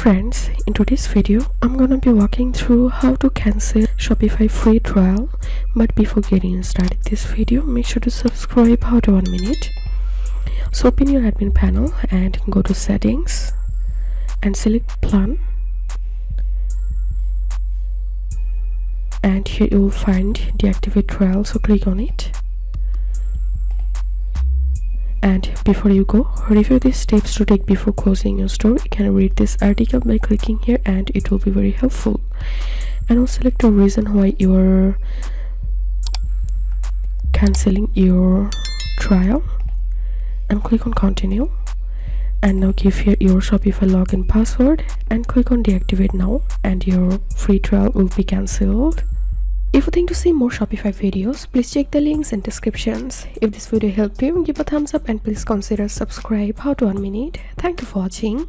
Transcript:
friends, in today's video I'm gonna be walking through how to cancel Shopify free trial. But before getting started this video, make sure to subscribe. How to 1 minute. So open your admin panel and go to settings and select plan, and here you will find deactivate trial, so click on it. And before you go, review the steps to take before closing your store. You can read this article by clicking here and it will be very helpful. And I'll select a reason why you're canceling your trial and click on continue. And now give here your Shopify login password and click on deactivate now, and your free trial will be cancelled. If you think to see more Shopify videos, please check the links in descriptions. If this video helped you, give a thumbs up and please consider subscribe. How to 1 minute. Thank you for watching.